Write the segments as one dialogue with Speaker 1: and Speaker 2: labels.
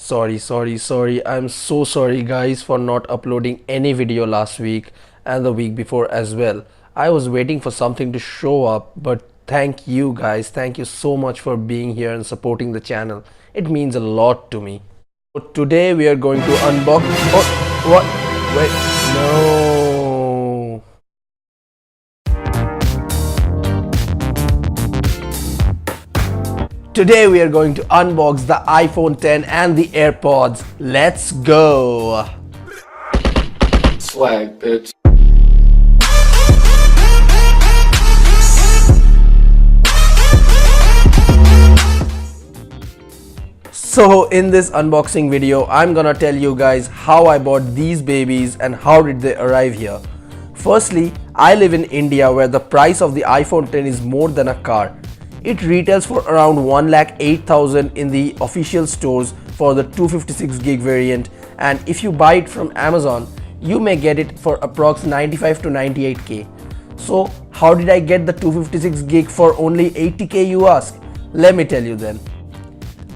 Speaker 1: Sorry. I'm so sorry guys for not uploading any video last week and the week before as well. I was waiting for something to show up, but thank you guys. Thank you so much for being here and supporting the channel. It means a lot to me. So today we are going to unbox. Oh, what? Wait, no. Today we are going to unbox the iPhone 10 and the AirPods. Let's go!
Speaker 2: Swag, bitch.
Speaker 1: So in this unboxing video, I'm gonna tell you guys how I bought these babies and how did they arrive here. Firstly, I live in India where the price of the iPhone 10 is more than a car. It retails for around 1,08,000 in the official stores for the 256 gig variant, and if you buy it from Amazon, you may get it for approx 95 to 98k. So how did I get the 256 gig for only 80k, you ask? Let me tell you then.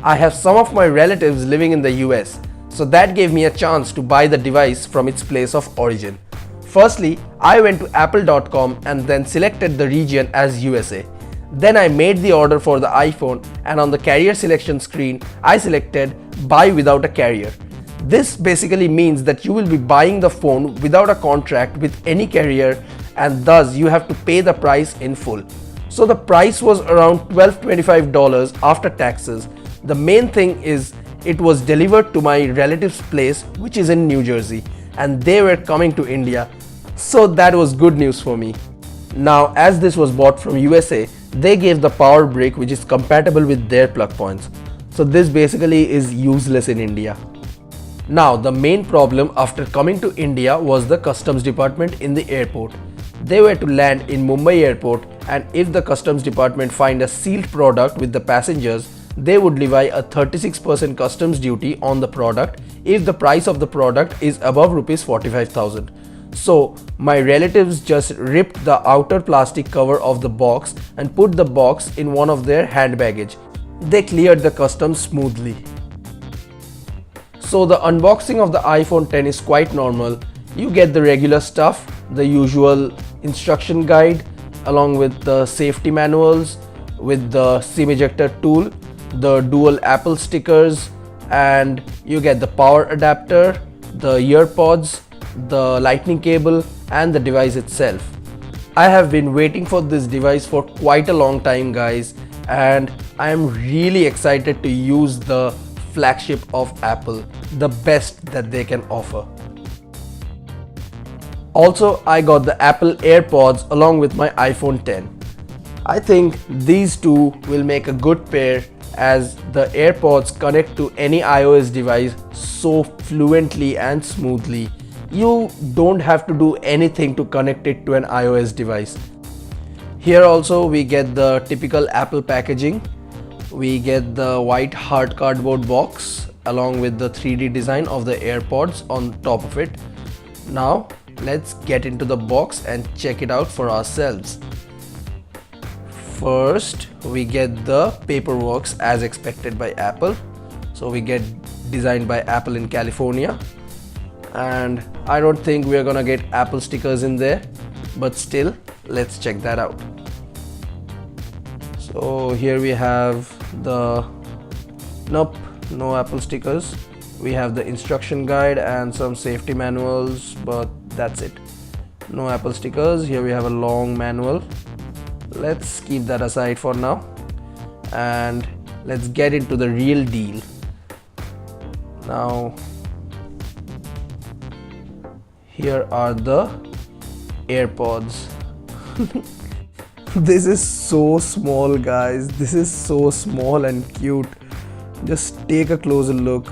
Speaker 1: I have some of my relatives living in the US, so that gave me a chance to buy the device from its place of origin. Firstly, I went to apple.com and then selected the region as USA. Then I made the order for the iPhone, and on the carrier selection screen, I selected buy without a carrier. This basically means that you will be buying the phone without a contract with any carrier, and thus you have to pay the price in full. So the price was around $1225 after taxes. The main thing is it was delivered to my relative's place, which is in New Jersey, and they were coming to India. So that was good news for me. Now, as this was bought from USA, they gave the power brick which is compatible with their plug points. So this basically is useless in India. Now, the main problem after coming to India was the customs department in the airport. They were to land in Mumbai airport, and if the customs department find a sealed product with the passengers, they would levy a 36% customs duty on the product if the price of the product is above rupees 45,000. So my relatives just ripped the outer plastic cover of the box and put the box in one of their hand baggage. They cleared the customs smoothly. So the unboxing of the iPhone 10 is quite normal. You get the regular stuff, the usual instruction guide along with the safety manuals, with the SIM ejector tool, the dual Apple stickers, and you get the power adapter, the earpods, the lightning cable, and the device itself. I have been waiting for this device for quite a long time guys, and I am really excited to use the flagship of Apple, the best that they can offer. Also, I got the Apple AirPods along with my iPhone 10. I think these two will make a good pair, as the AirPods connect to any iOS device so fluently and smoothly. You don't have to do anything to connect it to an iOS device. Here also we get the typical Apple packaging. We get the white hard cardboard box along with the 3D design of the AirPods on top of it. Now let's get into the box and check it out for ourselves. First, we get the paperwork as expected by Apple. So we get designed by Apple in California, and I don't think we are gonna get Apple stickers in there, but still, let's check that out. So here we have the, nope, no Apple stickers. We have the instruction guide and some safety manuals, but that's it. No Apple stickers. Here we have a long manual. Let's keep that aside for now, and let's get into the real deal. Now, here are the AirPods. This is so small guys, this is so small and cute. Just take a closer look.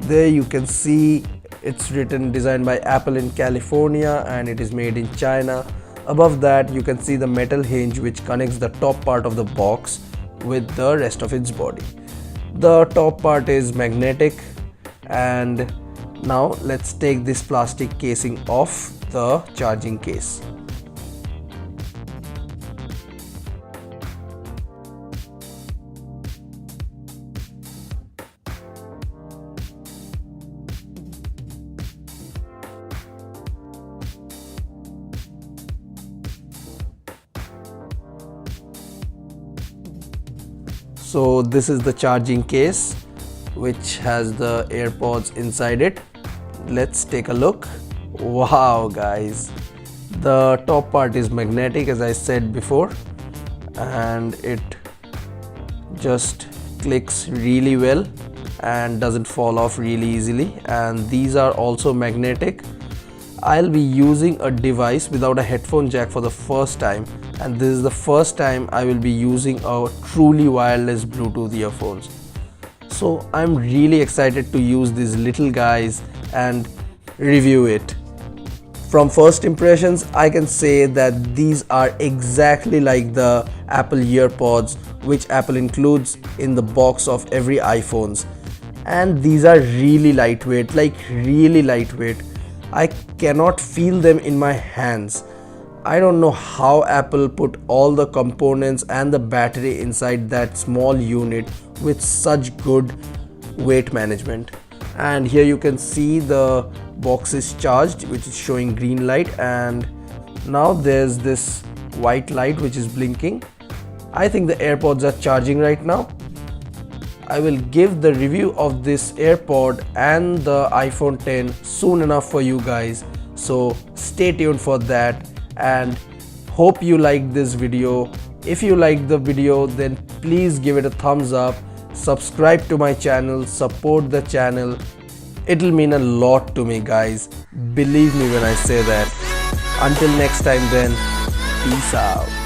Speaker 1: There you can see it's written designed by Apple in California, and it is made in China. Above that you can see the metal hinge which connects the top part of the box with the rest of its body. The top part is magnetic, and now let's take this plastic casing off the charging case. So this is the charging case which has the AirPods inside it. Let's take a look. Wow guys, the top part is magnetic as I said before, and it just clicks really well and doesn't fall off really easily, and these are also magnetic. I'll be using a device without a headphone jack for the first time, and this is the first time I will be using a truly wireless Bluetooth earphones. So I'm really excited to use these little guys and review it. From first impressions, I can say that these are exactly like the Apple EarPods which Apple includes in the box of every iPhones. And these are really lightweight, like really lightweight. I cannot feel them in my hands. I don't know how Apple put all the components and the battery inside that small unit with such good weight management. And here you can see the box is charged, which is showing green light, and now there's this white light which is blinking. I think the AirPods are charging right now. I will give the review of this AirPod and the iPhone 10 soon enough for you guys, so stay tuned for that, and hope you liked this video. If you liked the video, then please give it a thumbs up, subscribe to my channel, support the channel. It'll mean a lot to me guys, believe me when I say that. Until next time then, peace out.